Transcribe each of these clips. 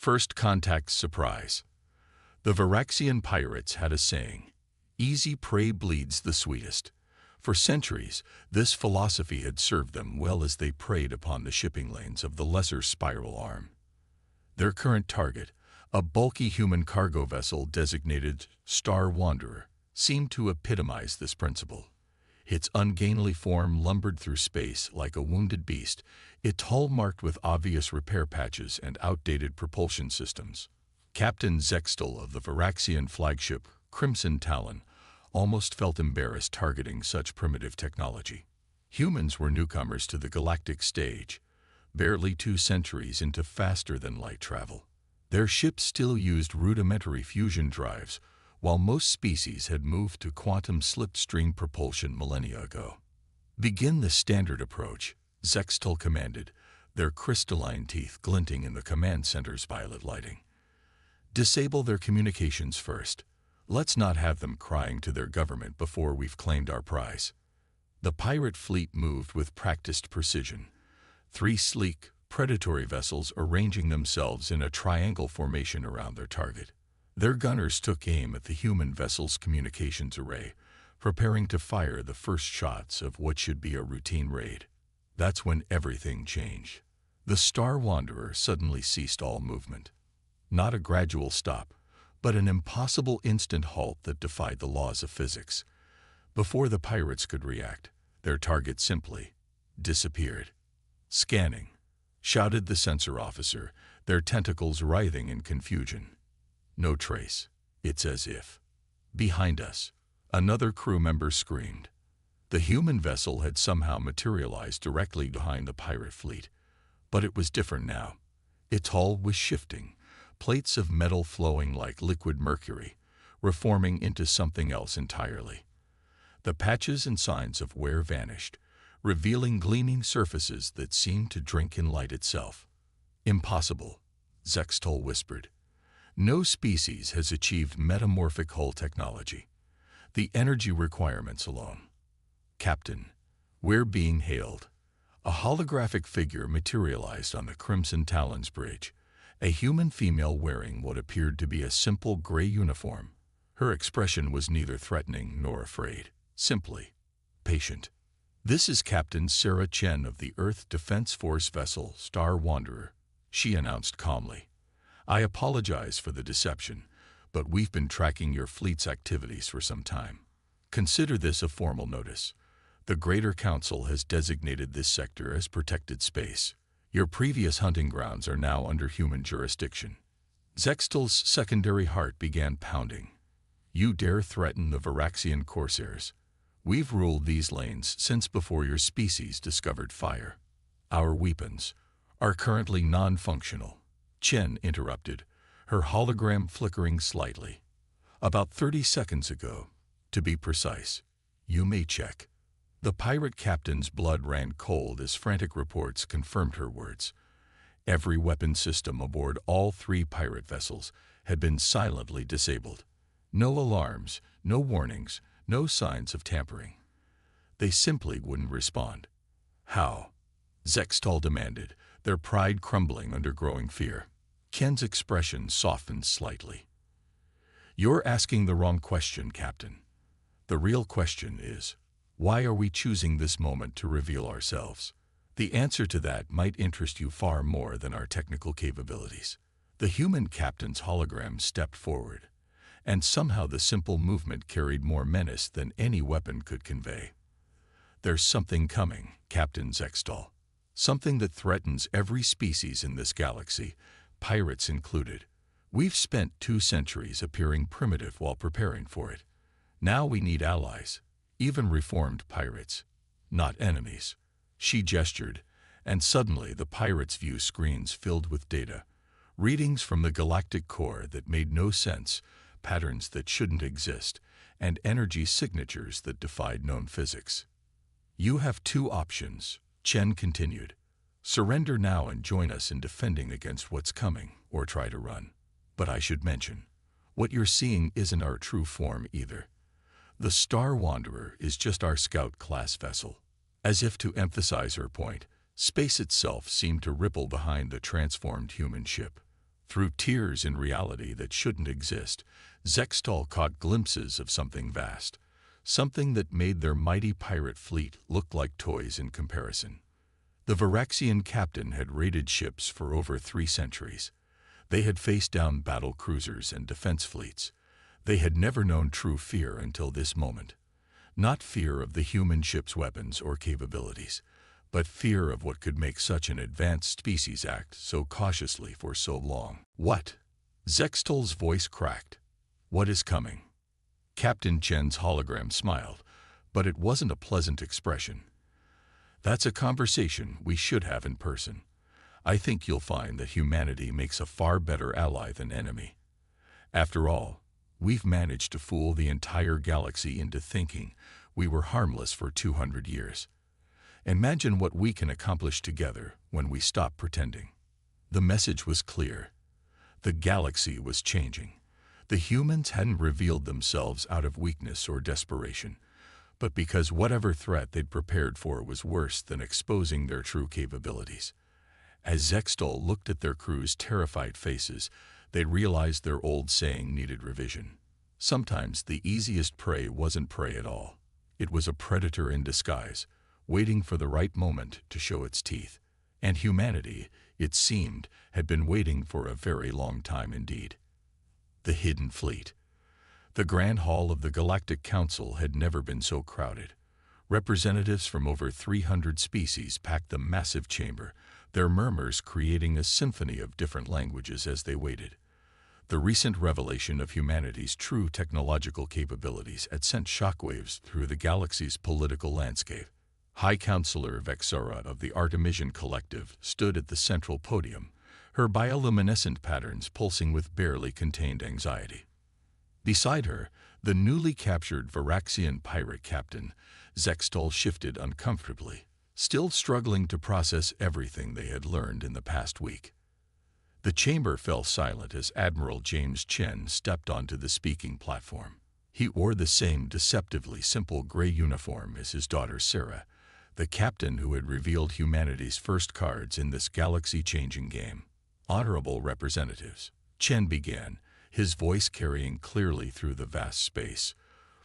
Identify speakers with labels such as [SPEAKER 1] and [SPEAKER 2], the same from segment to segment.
[SPEAKER 1] First contact surprise. The Varaxian pirates had a saying, "Easy prey bleeds the sweetest." For centuries, this philosophy had served them well as they preyed upon the shipping lanes of the lesser spiral arm. Their current target, a bulky human cargo vessel designated Star Wanderer, seemed to epitomize this principle. Its ungainly form lumbered through space like a wounded beast, its hull marked with obvious repair patches and outdated propulsion systems. Captain Zextal of the Varaxian flagship, Crimson Talon, almost felt embarrassed targeting such primitive technology. Humans were newcomers to the galactic stage, barely 2 centuries into faster-than-light travel. Their ships still used rudimentary fusion drives, while most species had moved to quantum slipstream propulsion millennia ago. "Begin the standard approach," Zextal commanded, their crystalline teeth glinting in the command center's violet lighting. "Disable their communications first. Let's not have them crying to their government before we've claimed our prize." The pirate fleet moved with practiced precision. 3 sleek, predatory vessels arranging themselves in a triangle formation around their target. Their gunners took aim at the human vessel's communications array, preparing to fire the first shots of what should be a routine raid. That's when everything changed. The Star Wanderer suddenly ceased all movement. Not a gradual stop, but an impossible instant halt that defied the laws of physics. Before the pirates could react, their target simply disappeared. "Scanning," shouted the sensor officer, their tentacles writhing in confusion. No trace. It's as if. "Behind us," another crew member screamed. The human vessel had somehow materialized directly behind the pirate fleet, but it was different now. Its hull was shifting, plates of metal flowing like liquid mercury, reforming into something else entirely. The patches and signs of wear vanished, revealing gleaming surfaces that seemed to drink in light itself. "Impossible," Zextal whispered. "No species has achieved metamorphic hull technology. The energy requirements alone." "Captain, we're being hailed." A holographic figure materialized on the Crimson Talon's bridge, a human female wearing what appeared to be a simple gray uniform. Her expression was neither threatening nor afraid, simply patient. "This is Captain Sarah Chen of the Earth Defense Force vessel Star Wanderer," she announced calmly. "I apologize for the deception, but we've been tracking your fleet's activities for some time. Consider this a formal notice. The Greater Council has designated this sector as protected space. Your previous hunting grounds are now under human jurisdiction." Zextal's secondary heart began pounding. "You dare threaten the Varaxian corsairs? We've ruled these lanes since before your species discovered fire. Our weapons are currently non-functional," Chen interrupted, her hologram flickering slightly. "About 30 seconds ago, to be precise. You may check." The pirate captain's blood ran cold as frantic reports confirmed her words. Every weapon system aboard all 3 pirate vessels had been silently disabled. No alarms, no warnings, no signs of tampering. They simply wouldn't respond. "How?" Zextal demanded, their pride crumbling under growing fear. Ken's expression softened slightly. "You're asking the wrong question, Captain. The real question is, why are we choosing this moment to reveal ourselves? The answer to that might interest you far more than our technical capabilities." The human captain's hologram stepped forward, and somehow the simple movement carried more menace than any weapon could convey. "There's something coming, Captain Zextal. Something that threatens every species in this galaxy, pirates included. We've spent 2 centuries appearing primitive while preparing for it. Now we need allies, even reformed pirates, not enemies." She gestured, and suddenly the pirates' view screens filled with data, readings from the galactic core that made no sense, patterns that shouldn't exist, and energy signatures that defied known physics. "You have 2 options," Chen continued. "Surrender now and join us in defending against what's coming, or try to run. But I should mention, what you're seeing isn't our true form either. The Star Wanderer is just our scout-class vessel." As if to emphasize her point, space itself seemed to ripple behind the transformed human ship. Through tears in reality that shouldn't exist, Zextal caught glimpses of something vast, something that made their mighty pirate fleet look like toys in comparison. The Varaxian captain had raided ships for over 3 centuries. They had faced down battle cruisers and defense fleets. They had never known true fear until this moment. Not fear of the human ship's weapons or capabilities, but fear of what could make such an advanced species act so cautiously for so long. What? Zextal's voice cracked. What is coming? Captain Chen's hologram smiled, but it wasn't a pleasant expression. That's a conversation we should have in person. I think you'll find that humanity makes a far better ally than enemy. After all, we've managed to fool the entire galaxy into thinking we were harmless for 200 years. Imagine what we can accomplish together when we stop pretending. The message was clear. The galaxy was changing. The humans hadn't revealed themselves out of weakness or desperation, but because whatever threat they'd prepared for was worse than exposing their true capabilities. As Zextal looked at their crew's terrified faces, they realized their old saying needed revision. Sometimes the easiest prey wasn't prey at all. It was a predator in disguise, waiting for the right moment to show its teeth. And humanity, it seemed, had been waiting for a very long time indeed. The Hidden Fleet. The Grand Hall of the Galactic Council had never been so crowded. Representatives from over 300 species packed the massive chamber, their murmurs creating a symphony of different languages as they waited. The recent revelation of humanity's true technological capabilities had sent shockwaves through the galaxy's political landscape. High Counselor Vexara of the Artemisian Collective stood at the central podium, her bioluminescent patterns pulsing with barely contained anxiety. Beside her, the newly captured Varaxian pirate captain, Zextal, shifted uncomfortably, still struggling to process everything they had learned in the past week. The chamber fell silent as Admiral James Chen stepped onto the speaking platform. He wore the same deceptively simple gray uniform as his daughter Sarah, the captain who had revealed humanity's first cards in this galaxy-changing game. Honorable representatives, Chen began, his voice carrying clearly through the vast space.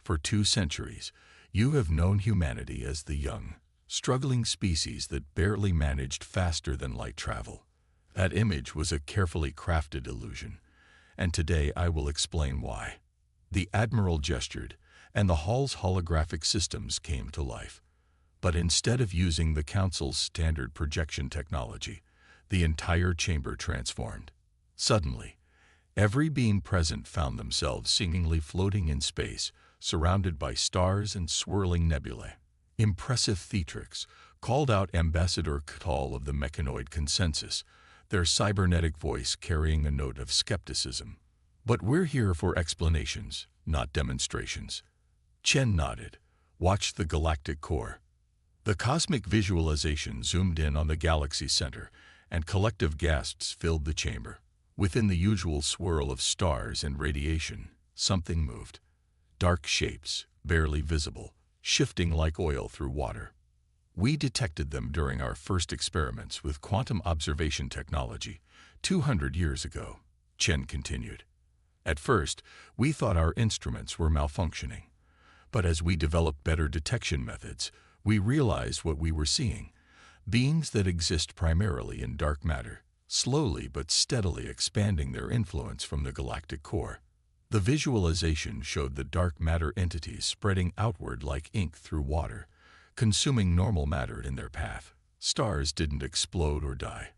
[SPEAKER 1] For 2 centuries, you have known humanity as the young, struggling species that barely managed faster than light travel. That image was a carefully crafted illusion, and today I will explain why. The Admiral gestured, and the hall's holographic systems came to life. But instead of using the Council's standard projection technology, the entire chamber transformed. Suddenly, every being present found themselves seemingly floating in space, surrounded by stars and swirling nebulae. Impressive theatrics called out Ambassador K'tal of the Mechanoid Consensus, their cybernetic voice carrying a note of skepticism. But we're here for explanations, not demonstrations. Chen nodded, watched the galactic core. The cosmic visualization zoomed in on the galaxy center, and collective gasps filled the chamber. Within the usual swirl of stars and radiation, something moved. Dark shapes, barely visible, shifting like oil through water. We detected them during our first experiments with quantum observation technology 200 years ago, Chen continued. At first, we thought our instruments were malfunctioning. But as we developed better detection methods, we realized what we were seeing. Beings that exist primarily in dark matter, slowly but steadily expanding their influence from the galactic core. The visualization showed the dark matter entities spreading outward like ink through water, consuming normal matter in their path. Stars didn't explode or die.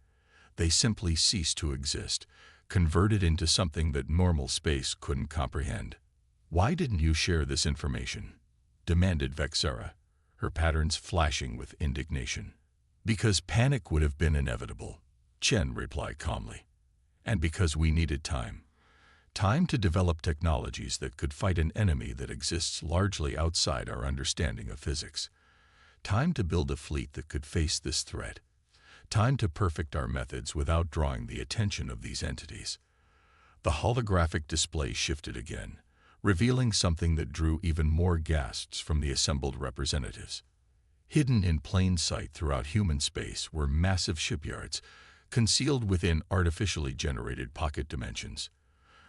[SPEAKER 1] They simply ceased to exist, converted into something that normal space couldn't comprehend. Why didn't you share this information? Demanded Vexara, her patterns flashing with indignation. Because panic would have been inevitable, Chen replied calmly. And because we needed time. Time to develop technologies that could fight an enemy that exists largely outside our understanding of physics. Time to build a fleet that could face this threat. Time to perfect our methods without drawing the attention of these entities. The holographic display shifted again, revealing something that drew even more gasps from the assembled representatives. Hidden in plain sight throughout human space were massive shipyards, concealed within artificially generated pocket dimensions.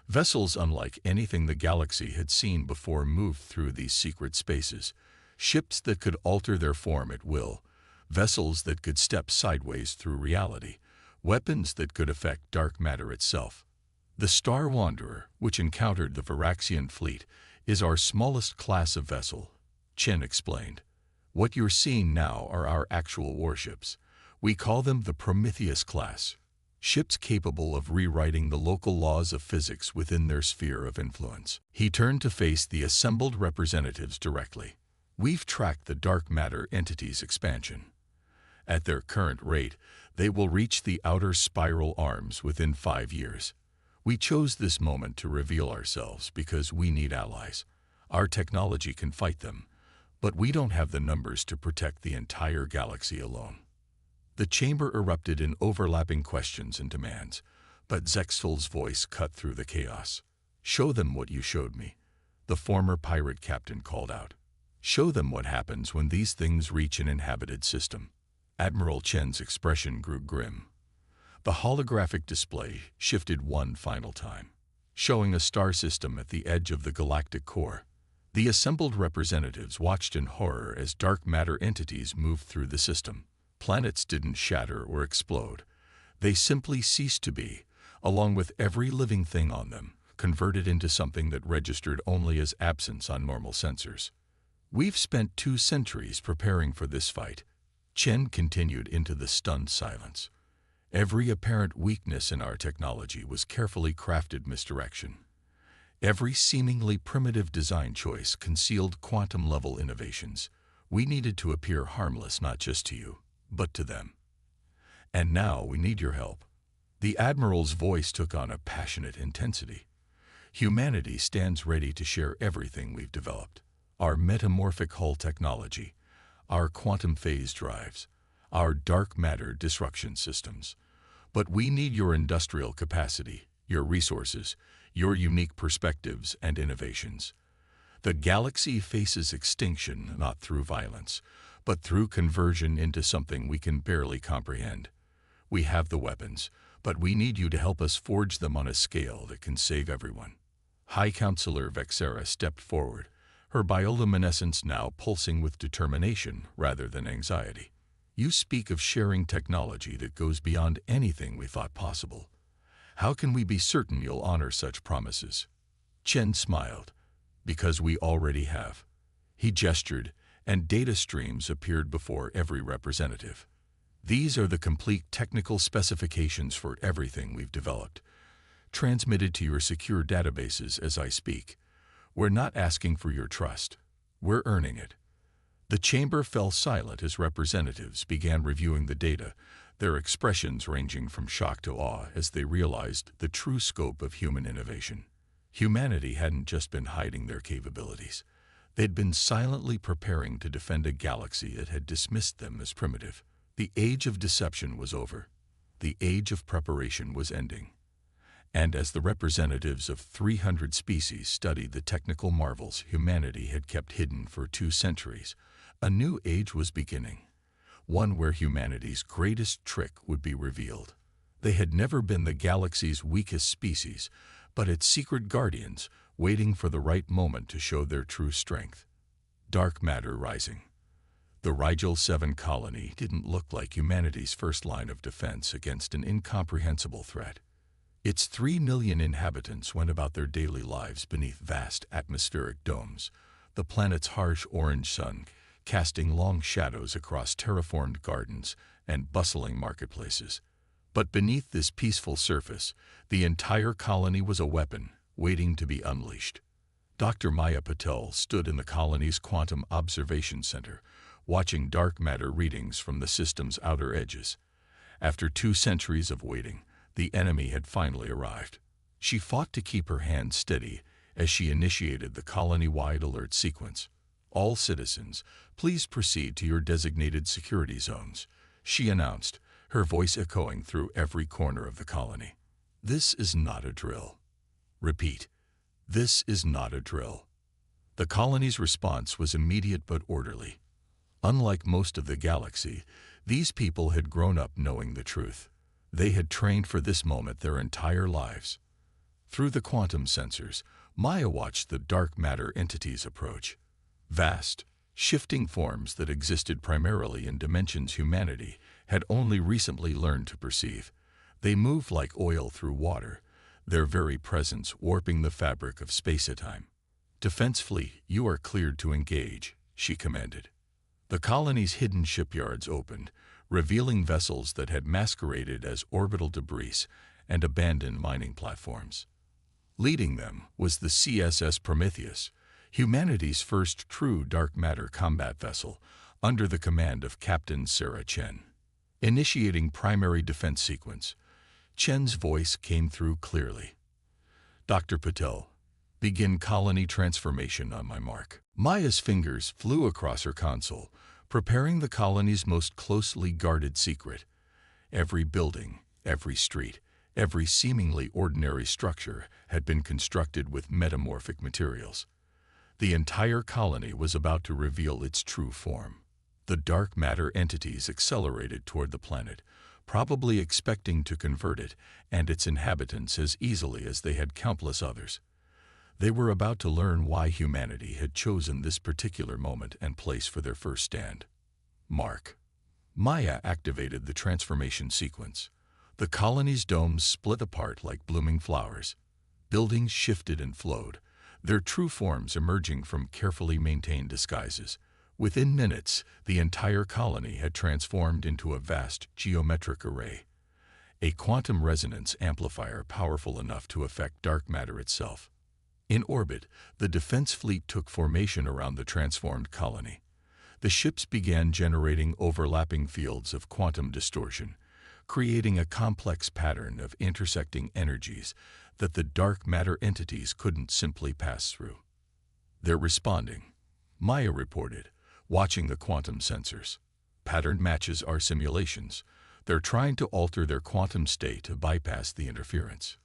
[SPEAKER 1] Vessels unlike anything the galaxy had seen before moved through these secret spaces, ships that could alter their form at will, vessels that could step sideways through reality, weapons that could affect dark matter itself. The Star Wanderer, which encountered the Viraxian fleet, is our smallest class of vessel, Chen explained. What you're seeing now are our actual warships. We call them the Prometheus class, ships capable of rewriting the local laws of physics within their sphere of influence. He turned to face the assembled representatives directly. We've tracked the dark matter entity's expansion. At their current rate, they will reach the outer spiral arms within 5 years. We chose this moment to reveal ourselves because we need allies. Our technology can fight them, but we don't have the numbers to protect the entire galaxy alone. The chamber erupted in overlapping questions and demands, but Zexful's voice cut through the chaos. "Show them what you showed me," the former pirate captain called out. "Show them what happens when these things reach an inhabited system." Admiral Chen's expression grew grim. The holographic display shifted one final time, showing a star system at the edge of the galactic core. The assembled representatives watched in horror as dark matter entities moved through the system. Planets didn't shatter or explode. They simply ceased to be, along with every living thing on them, converted into something that registered only as absence on normal sensors. "We've spent 2 centuries preparing for this fight," Chen continued into the stunned silence. "Every apparent weakness in our technology was carefully crafted misdirection. Every seemingly primitive design choice concealed quantum-level innovations. We needed to appear harmless not just to you, but to them. And now we need your help." The Admiral's voice took on a passionate intensity. "Humanity stands ready to share everything we've developed. Our metamorphic hull technology, our quantum phase drives, our dark matter disruption systems. But we need your industrial capacity, your resources, your unique perspectives and innovations. The galaxy faces extinction not through violence, but through conversion into something we can barely comprehend. We have the weapons, but we need you to help us forge them on a scale that can save everyone." High Counselor Vexera stepped forward, her bioluminescence now pulsing with determination rather than anxiety. "You speak of sharing technology that goes beyond anything we thought possible. How can we be certain you'll honor such promises?" Chen smiled. "Because we already have." He gestured, and data streams appeared before every representative. "These are the complete technical specifications for everything we've developed, transmitted to your secure databases as I speak. We're not asking for your trust. We're earning it." The chamber fell silent as representatives began reviewing the data, their expressions ranging from shock to awe as they realized the true scope of human innovation. Humanity hadn't just been hiding their capabilities. They'd been silently preparing to defend a galaxy that had dismissed them as primitive. The age of deception was over. The age of preparation was ending. And as the representatives of 300 species studied the technical marvels humanity had kept hidden for 2 centuries, a new age was beginning. One where humanity's greatest trick would be revealed. They had never been the galaxy's weakest species, but its secret guardians, waiting for the right moment to show their true strength. Dark matter rising. The Rigel 7 colony didn't look like humanity's first line of defense against an incomprehensible threat. Its 3 million inhabitants went about their daily lives beneath vast atmospheric domes, the planet's harsh orange sun casting long shadows across terraformed gardens and bustling marketplaces. But beneath this peaceful surface, the entire colony was a weapon, waiting to be unleashed. Dr. Maya Patel stood in the colony's Quantum Observation Center, watching dark matter readings from the system's outer edges. After 2 centuries of waiting, the enemy had finally arrived. She fought to keep her hand steady as she initiated the colony-wide alert sequence. "All citizens, please proceed to your designated security zones," she announced, her voice echoing through every corner of the colony. "This is not a drill. Repeat, this is not a drill." The colony's response was immediate but orderly. Unlike most of the galaxy, these people had grown up knowing the truth. They had trained for this moment their entire lives. Through the quantum sensors, Maya watched the dark matter entities approach. Vast, shifting forms that existed primarily in dimensions humanity had only recently learned to perceive. They moved like oil through water, their very presence warping the fabric of space-time. "Defense fleet, you are cleared to engage," she commanded. The colony's hidden shipyards opened, revealing vessels that had masqueraded as orbital debris and abandoned mining platforms. Leading them was the CSS Prometheus, humanity's first true dark matter combat vessel, under the command of Captain Sarah Chen. Initiating primary defense sequence, Chen's voice came through clearly. "Dr. Patel, begin colony transformation on my mark." Maya's fingers flew across her console, preparing the colony's most closely guarded secret. Every building, every street, every seemingly ordinary structure had been constructed with metamorphic materials. The entire colony was about to reveal its true form. The dark matter entities accelerated toward the planet, probably expecting to convert it and its inhabitants as easily as they had countless others. They were about to learn why humanity had chosen this particular moment and place for their first stand. Mark. Maya activated the transformation sequence. The colony's domes split apart like blooming flowers. Buildings shifted and flowed, their true forms emerging from carefully maintained disguises. Within minutes, the entire colony had transformed into a vast geometric array, a quantum resonance amplifier powerful enough to affect dark matter itself. In orbit, the defense fleet took formation around the transformed colony. The ships began generating overlapping fields of quantum distortion, creating a complex pattern of intersecting energies that the dark matter entities couldn't simply pass through. "They're responding," Maya reported, watching the quantum sensors. "Pattern matches our simulations. They're trying to alter their quantum state to bypass the interference."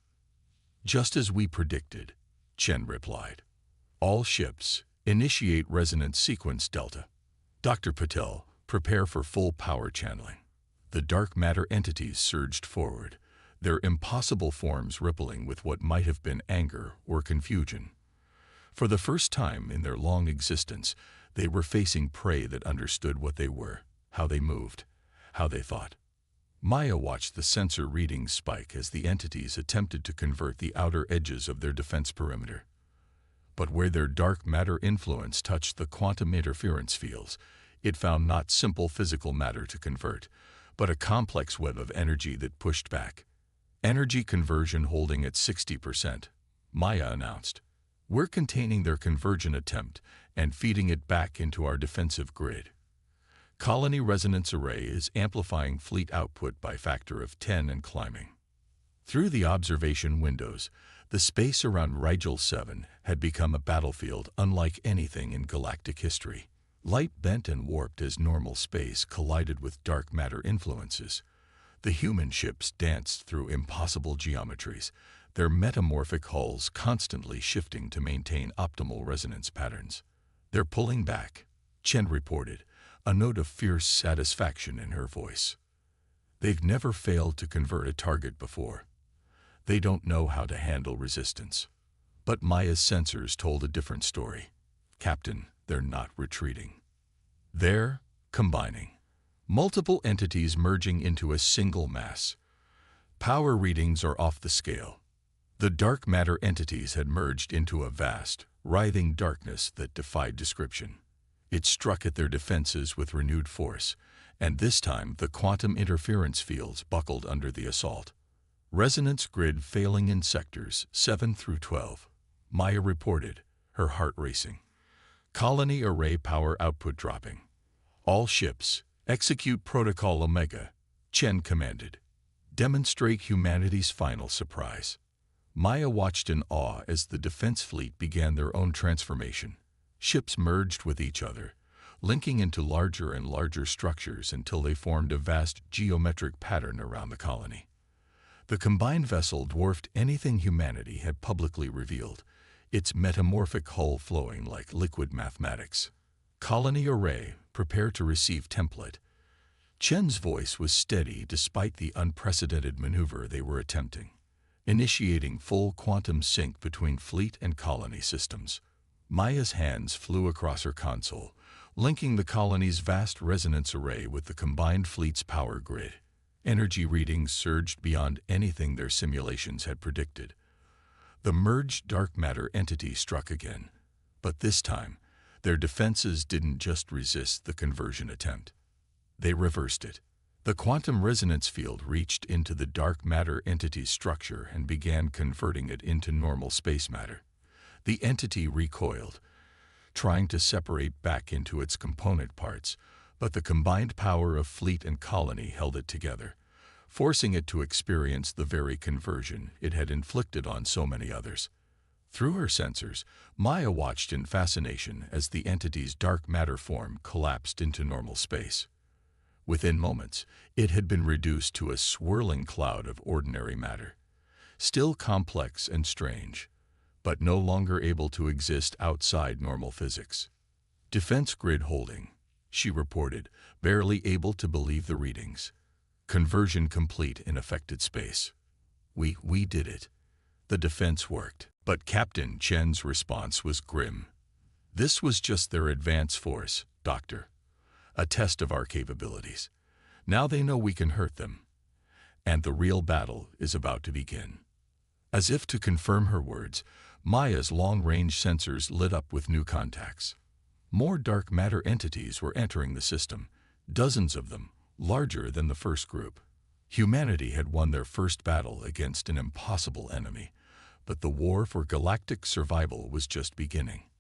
[SPEAKER 1] "Just as we predicted," Chen replied. "All ships, initiate resonance sequence Delta. Dr. Patel, prepare for full power channeling." The dark matter entities surged forward, their impossible forms rippling with what might have been anger or confusion. For the first time in their long existence, they were facing prey that understood what they were, how they moved, how they thought. Maya watched the sensor readings spike as the entities attempted to convert the outer edges of their defense perimeter. But where their dark matter influence touched the quantum interference fields, it found not simple physical matter to convert, but a complex web of energy that pushed back. "Energy conversion holding at 60%, Maya announced. "We're containing their conversion attempt and feeding it back into our defensive grid. Colony Resonance Array is amplifying fleet output by factor of 10 and climbing." Through the observation windows, the space around Rigel 7 had become a battlefield unlike anything in galactic history. Light bent and warped as normal space collided with dark matter influences. The human ships danced through impossible geometries, their metamorphic hulls constantly shifting to maintain optimal resonance patterns. "They're pulling back," Chen reported, a note of fierce satisfaction in her voice. "They've never failed to convert a target before. They don't know how to handle resistance." But Maya's sensors told a different story. "Captain, they're not retreating. They're combining. Multiple entities merging into a single mass. Power readings are off the scale." The dark matter entities had merged into a vast, writhing darkness that defied description. It struck at their defenses with renewed force, and this time the quantum interference fields buckled under the assault. "Resonance grid failing in sectors 7 through 12, Maya reported, her heart racing. "Colony array power output dropping. All ships, execute Protocol Omega," Chen commanded. "Demonstrate humanity's final surprise." Maya watched in awe as the defense fleet began their own transformation. Ships merged with each other, linking into larger and larger structures until they formed a vast geometric pattern around the colony. The combined vessel dwarfed anything humanity had publicly revealed, its metamorphic hull flowing like liquid mathematics. "Colony array, prepare to receive template." Chen's voice was steady despite the unprecedented maneuver they were attempting, initiating full quantum sync between fleet and colony systems. Maya's hands flew across her console, linking the colony's vast resonance array with the combined fleet's power grid. Energy readings surged beyond anything their simulations had predicted. The merged dark matter entity struck again, but this time, their defenses didn't just resist the conversion attempt. They reversed it. The quantum resonance field reached into the dark matter entity's structure and began converting it into normal space matter. The entity recoiled, trying to separate back into its component parts, but the combined power of fleet and colony held it together, forcing it to experience the very conversion it had inflicted on so many others. Through her sensors, Maya watched in fascination as the entity's dark matter form collapsed into normal space. Within moments, it had been reduced to a swirling cloud of ordinary matter, still complex and strange, but no longer able to exist outside normal physics. "Defense grid holding," she reported, barely able to believe the readings. "Conversion complete in affected space. We did it. The defense worked." But Captain Chen's response was grim. "This was just their advance force, Doctor. A test of our capabilities. Now they know we can hurt them. And the real battle is about to begin." As if to confirm her words, Maya's long-range sensors lit up with new contacts. More dark matter entities were entering the system, dozens of them, larger than the first group. Humanity had won their first battle against an impossible enemy, but the war for galactic survival was just beginning.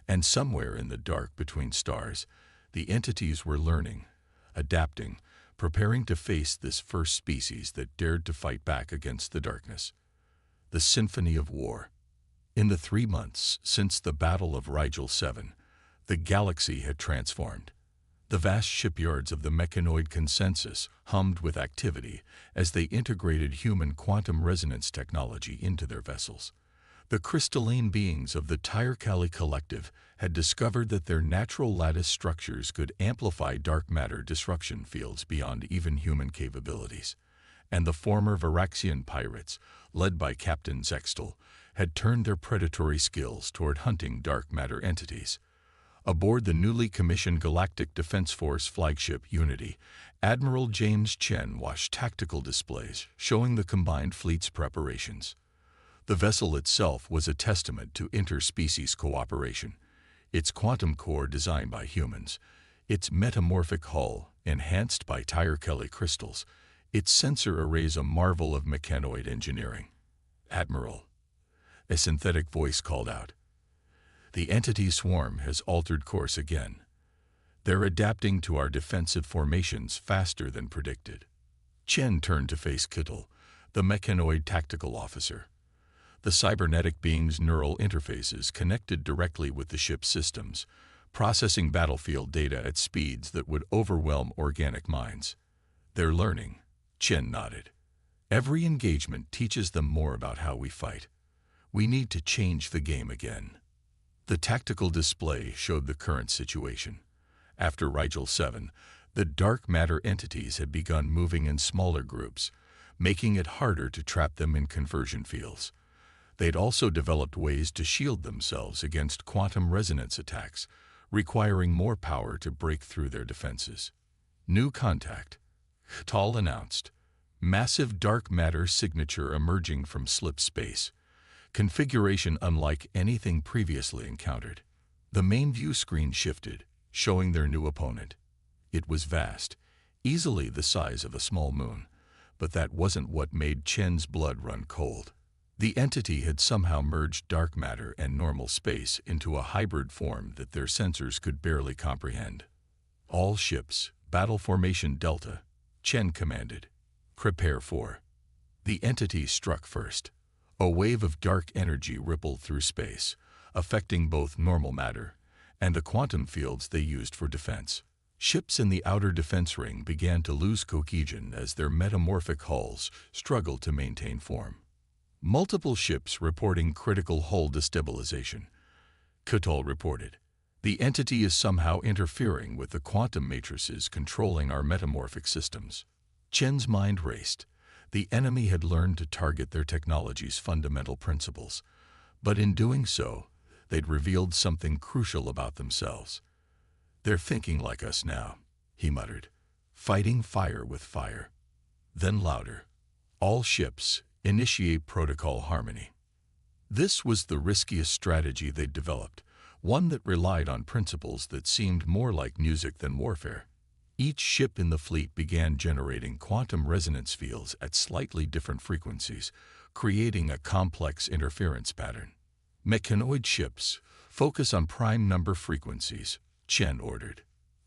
[SPEAKER 1] And somewhere in the dark between stars, the entities were learning, adapting, preparing to face this first species that dared to fight back against the darkness. The symphony of war. In the 3 months since the Battle of Rigel 7, the galaxy had transformed. The vast shipyards of the mechanoid consensus hummed with activity as they integrated human quantum resonance technology into their vessels. The crystalline beings of the Tyre-Cali Collective had discovered that their natural lattice structures could amplify dark matter disruption fields beyond even human capabilities. And the former Varaxian pirates, led by Captain Zextel, had turned their predatory skills toward hunting dark matter entities. Aboard the newly commissioned Galactic Defense Force flagship Unity, Admiral James Chen watched tactical displays showing the combined fleet's preparations. The vessel itself was a testament to interspecies cooperation. Its quantum core designed by humans, its metamorphic hull enhanced by Tyre-Cali crystals, its sensor arrays a marvel of mechanoid engineering. "Admiral," a synthetic voice called out. "The entity swarm has altered course again. They're adapting to our defensive formations faster than predicted." Chen turned to face Kittel, the mechanoid tactical officer. The cybernetic being's neural interfaces connected directly with the ship's systems, processing battlefield data at speeds that would overwhelm organic minds. "They're learning," Chen nodded. "Every engagement teaches them more about how we fight. We need to change the game again." The tactical display showed the current situation. After Rigel 7, the dark matter entities had begun moving in smaller groups, making it harder to trap them in conversion fields. They'd also developed ways to shield themselves against quantum resonance attacks, requiring more power to break through their defenses. "New contact," Tal announced. "Massive dark matter signature emerging from slip space. Configuration unlike anything previously encountered." The main view screen shifted, showing their new opponent. It was vast, easily the size of a small moon, but that wasn't what made Chen's blood run cold. The entity had somehow merged dark matter and normal space into a hybrid form that their sensors could barely comprehend. "All ships, battle formation Delta," Chen commanded. "Prepare for." The entity struck first. A wave of dark energy rippled through space, affecting both normal matter and the quantum fields they used for defense. Ships in the outer defense ring began to lose cohesion as their metamorphic hulls struggled to maintain form. Multiple ships reporting critical hull destabilization, Kutal reported. The entity is somehow interfering with the quantum matrices controlling our metamorphic systems. Chen's mind raced. The enemy had learned to target their technology's fundamental principles, but in doing so, they'd revealed something crucial about themselves. "They're thinking like us now," he muttered, "fighting fire with fire." Then louder, "All ships, initiate protocol harmony." This was the riskiest strategy they'd developed, one that relied on principles that seemed more like music than warfare. Each ship in the fleet began generating quantum resonance fields at slightly different frequencies, creating a complex interference pattern. "Mechanoid ships, focus on prime number frequencies," Chen ordered.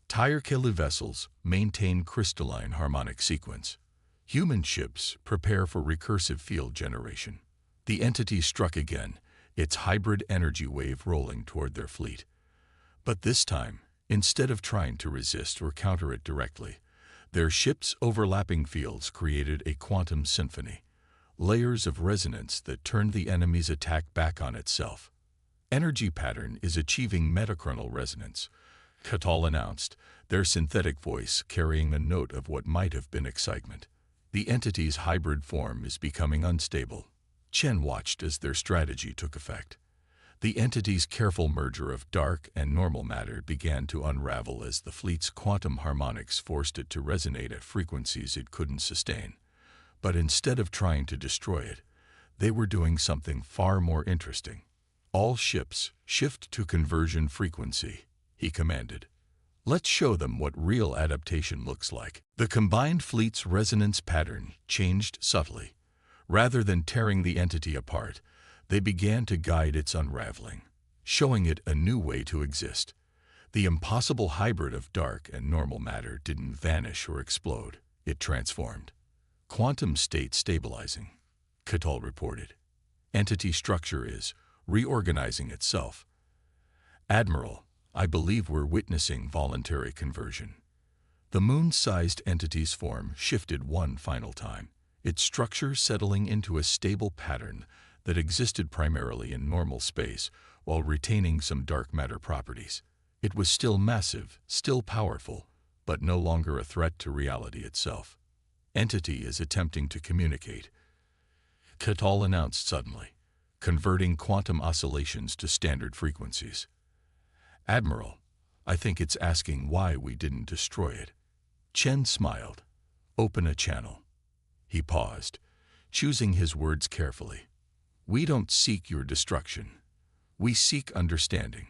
[SPEAKER 1] "Tire-Killer vessels, maintain crystalline harmonic sequence. Human ships, prepare for recursive field generation." The entity struck again, its hybrid energy wave rolling toward their fleet. But this time, instead of trying to resist or counter it directly, their ships' overlapping fields created a quantum symphony, layers of resonance that turned the enemy's attack back on itself. "Energy pattern is achieving metachronal resonance," Catal announced, their synthetic voice carrying a note of what might have been excitement. "The entity's hybrid form is becoming unstable." Chen watched as their strategy took effect. The entity's careful merger of dark and normal matter began to unravel as the fleet's quantum harmonics forced it to resonate at frequencies it couldn't sustain. But instead of trying to destroy it, they were doing something far more interesting. "All ships, shift to conversion frequency," he commanded. "Let's show them what real adaptation looks like." The combined fleet's resonance pattern changed subtly. Rather than tearing the entity apart, they began to guide its unraveling, showing it a new way to exist. The impossible hybrid of dark and normal matter didn't vanish or explode, it transformed. "Quantum state stabilizing," Catal reported. "Entity structure is reorganizing itself." "Admiral, I believe we're witnessing voluntary conversion." The moon-sized entity's form shifted one final time, its structure settling into a stable pattern that existed primarily in normal space while retaining some dark matter properties. It was still massive, still powerful, but no longer a threat to reality itself. "Entity is attempting to communicate," Catal announced suddenly, converting quantum oscillations to standard frequencies. "Admiral, I think it's asking why we didn't destroy it." Chen smiled. "Open a channel." He paused, choosing his words carefully. "We don't seek your destruction. We seek understanding.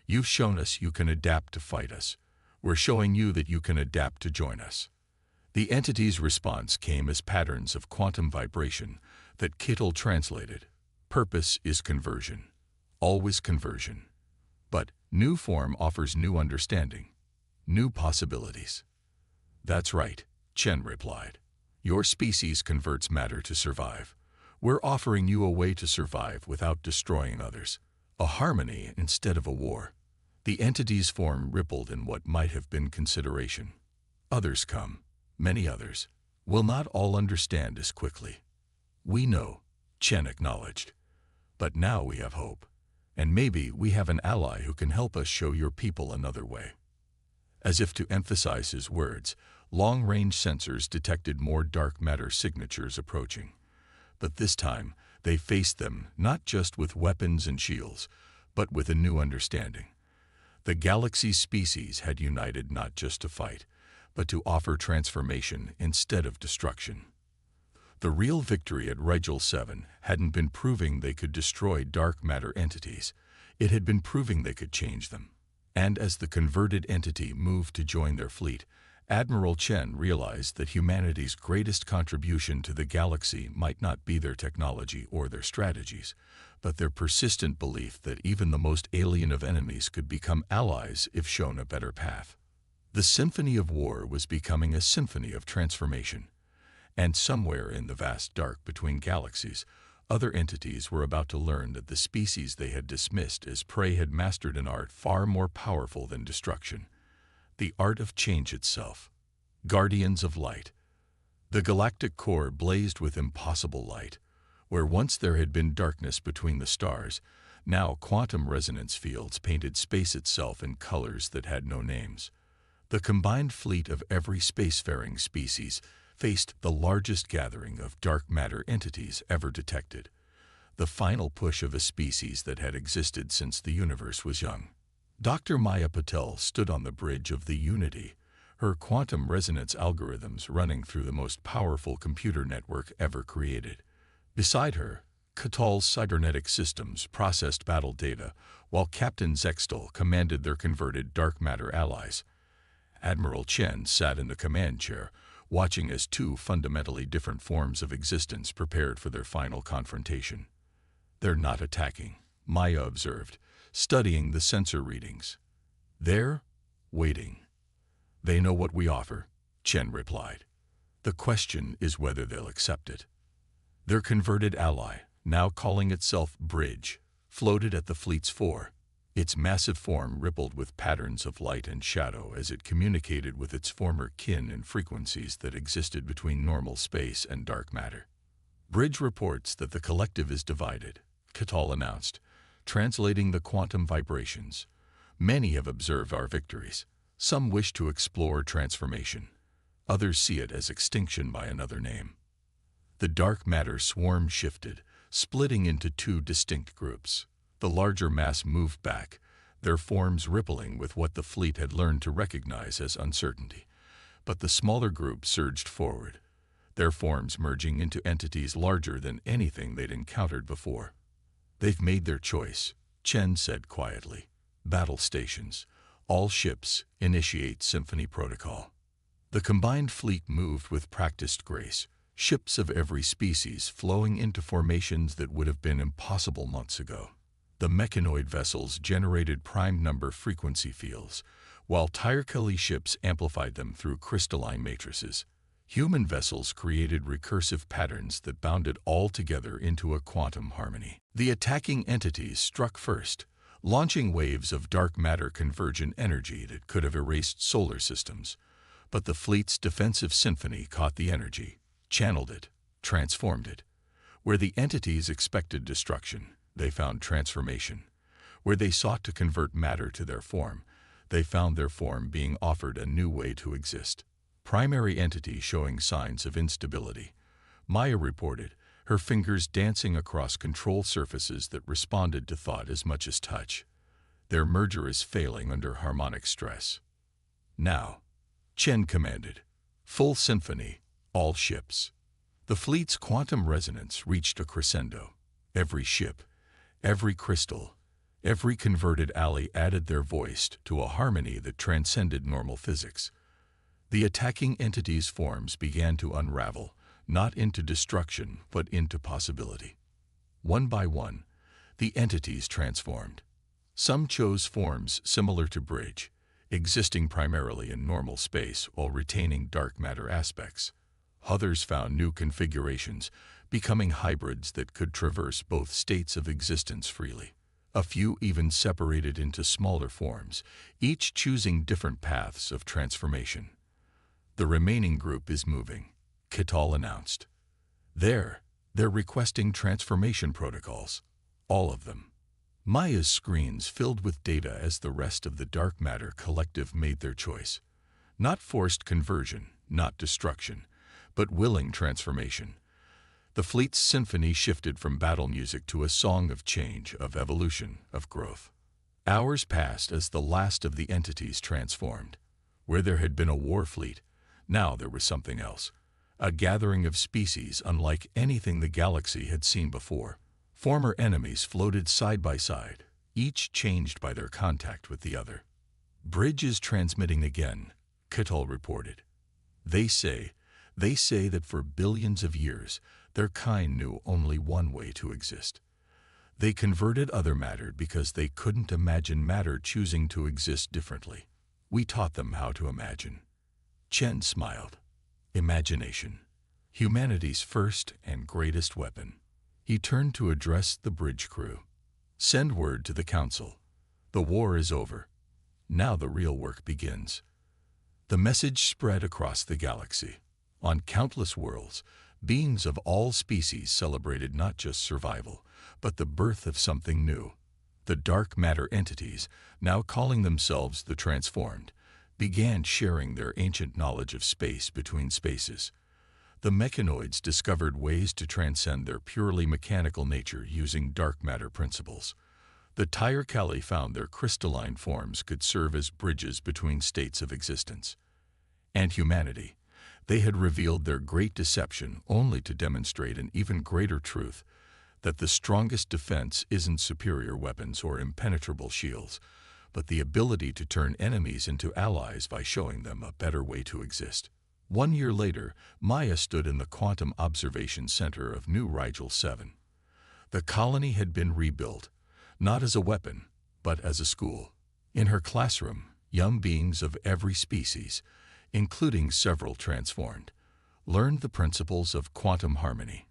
[SPEAKER 1] You've shown us you can adapt to fight us. We're showing you that you can adapt to join us." The entity's response came as patterns of quantum vibration that Kittel translated. "Purpose is conversion. Always conversion. But new form offers new understanding, new possibilities." "That's right," Chen replied. "Your species converts matter to survive. We're offering you a way to survive without destroying others. A harmony instead of a war." The entity's form rippled in what might have been consideration. "Others come, many others, will not all understand as quickly." "We know," Chen acknowledged. "But now we have hope. And maybe we have an ally who can help us show your people another way." As if to emphasize his words, long-range sensors detected more dark matter signatures approaching. But this time, they faced them not just with weapons and shields, but with a new understanding. The galaxy's species had united not just to fight, but to offer transformation instead of destruction. The real victory at Rigel 7 hadn't been proving they could destroy dark matter entities. It had been proving they could change them. And as the converted entity moved to join their fleet, Admiral Chen realized that humanity's greatest contribution to the galaxy might not be their technology or their strategies, but their persistent belief that even the most alien of enemies could become allies if shown a better path. The symphony of war was becoming a symphony of transformation. And somewhere in the vast dark between galaxies, other entities were about to learn that the species they had dismissed as prey had mastered an art far more powerful than destruction. The art of change itself. Guardians of light. The galactic core blazed with impossible light. Where once there had been darkness between the stars, Now quantum resonance fields painted space itself in colors that had no names. The combined fleet of every spacefaring species faced the largest gathering of dark matter entities ever detected, the final push of a species that had existed since the universe was young. Dr. Maya Patel stood on the bridge of the Unity, her quantum resonance algorithms running through the most powerful computer network ever created. Beside her, Katal's cybernetic systems processed battle data, while Captain Zextal commanded their converted dark matter allies. Admiral Chen sat in the command chair, watching as two fundamentally different forms of existence prepared for their final confrontation. "They're not attacking," Maya observed, studying the sensor readings. "They're waiting. They know what we offer," Chen replied. "The question is whether they'll accept it." Their converted ally, now calling itself Bridge, floated at the fleet's fore. Its massive form rippled with patterns of light and shadow as it communicated with its former kin in frequencies that existed between normal space and dark matter. "Bridge reports that the collective is divided," Katal announced, translating the quantum vibrations. "Many have observed our victories. Some wish to explore transformation. Others see it as extinction by another name." The dark matter swarm shifted, splitting into two distinct groups. The larger mass moved back, their forms rippling with what the fleet had learned to recognize as uncertainty. But the smaller group surged forward, their forms merging into entities larger than anything they'd encountered before. "They've made their choice," Chen said quietly. "Battle stations. All ships initiate Symphony Protocol." The combined fleet moved with practiced grace, ships of every species flowing into formations that would have been impossible months ago. The mechanoid vessels generated prime number frequency fields, while Tyrkeli ships amplified them through crystalline matrices. Human vessels created recursive patterns that bound it all together into a quantum harmony. The attacking entities struck first, launching waves of dark matter convergent energy that could have erased solar systems. But the fleet's defensive symphony caught the energy, channeled it, transformed it. Where the entities expected destruction, they found transformation. Where they sought to convert matter to their form, they found their form being offered a new way to exist. Primary entity showing signs of instability, Maya reported, her fingers dancing across control surfaces that responded to thought as much as touch. Their merger is failing under harmonic stress. "Now," Chen commanded, "full symphony, all ships." The fleet's quantum resonance reached a crescendo. Every ship, every crystal, every converted ally added their voice to a harmony that transcended normal physics. The attacking entities' forms began to unravel, not into destruction, but into possibility. One by one, the entities transformed. Some chose forms similar to Bridge, existing primarily in normal space while retaining dark matter aspects. Others found new configurations, becoming hybrids that could traverse both states of existence freely. A few even separated into smaller forms, each choosing different paths of transformation. "The remaining group is moving," Katal announced. They're requesting transformation protocols. All of them. Maya's screens filled with data as the rest of the dark matter collective made their choice. Not forced conversion, not destruction, but willing transformation. The fleet's symphony shifted from battle music to a song of change, of evolution, of growth. Hours passed as the last of the entities transformed. Where there had been a war fleet, now there was something else. A gathering of species unlike anything the galaxy had seen before. Former enemies floated side by side, each changed by their contact with the other. "Bridge is transmitting again," Katal reported. They say that for billions of years, their kind knew only one way to exist. They converted other matter because they couldn't imagine matter choosing to exist differently. We taught them how to imagine." Chen smiled. Imagination, humanity's first and greatest weapon. He turned to address the bridge crew. "Send word to the council. The war is over. Now the real work begins." The message spread across the galaxy. On countless worlds, beings of all species celebrated not just survival, but the birth of something new. The dark matter entities, now calling themselves the Transformed, began sharing their ancient knowledge of space between spaces. The mechanoids discovered ways to transcend their purely mechanical nature using dark matter principles. The Tyre-Kali found their crystalline forms could serve as bridges between states of existence. And humanity, they had revealed their great deception only to demonstrate an even greater truth, that the strongest defense isn't superior weapons or impenetrable shields, but the ability to turn enemies into allies by showing them a better way to exist. 1 year later, Maya stood in the Quantum Observation Center of New Rigel 7. The colony had been rebuilt, not as a weapon, but as a school. In her classroom, young beings of every species, including several transformed, learned the principles of quantum harmony.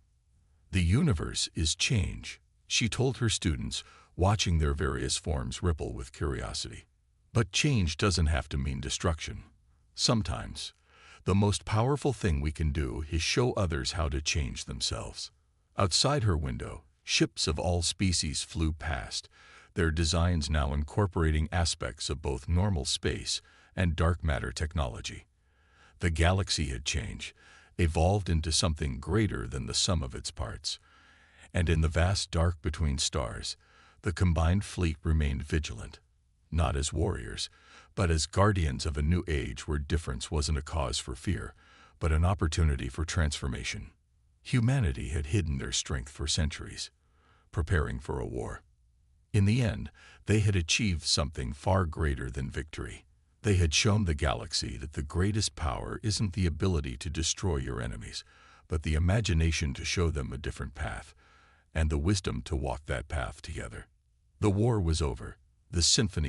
[SPEAKER 1] The universe is change, she told her students, watching their various forms ripple with curiosity. But change doesn't have to mean destruction. Sometimes, the most powerful thing we can do is show others how to change themselves. Outside her window, ships of all species flew past, their designs now incorporating aspects of both normal space and dark matter technology. The galaxy had changed, evolved into something greater than the sum of its parts. And in the vast dark between stars, the combined fleet remained vigilant, not as warriors, but as guardians of a new age where difference wasn't a cause for fear, but an opportunity for transformation. Humanity had hidden their strength for centuries, preparing for a war. In the end, they had achieved something far greater than victory. They had shown the galaxy that the greatest power isn't the ability to destroy your enemies, but the imagination to show them a different path, and the wisdom to walk that path together. The war was over. The symphony